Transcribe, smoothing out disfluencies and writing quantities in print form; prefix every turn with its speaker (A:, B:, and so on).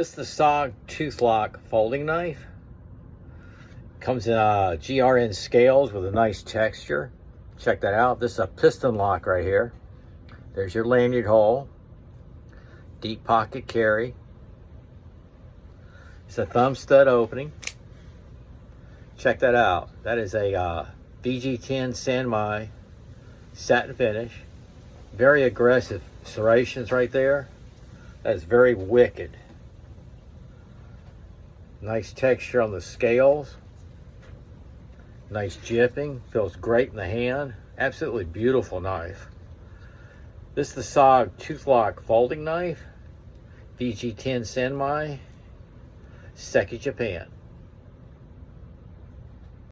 A: This is the SOG Toothlock folding knife. Comes in GRN scales with a nice texture. Check that out. This is a piston lock right here. There's your lanyard hole. Deep pocket carry. It's a thumb stud opening. Check that out. That is a VG10 Sanmai satin finish. Very aggressive serrations right there. That is very wicked. Nice texture on the scales. Nice jipping. Feels great in the hand. Absolutely beautiful knife. This is the SOG Toothlock folding knife. VG10 Sanmai, Seki, Japan.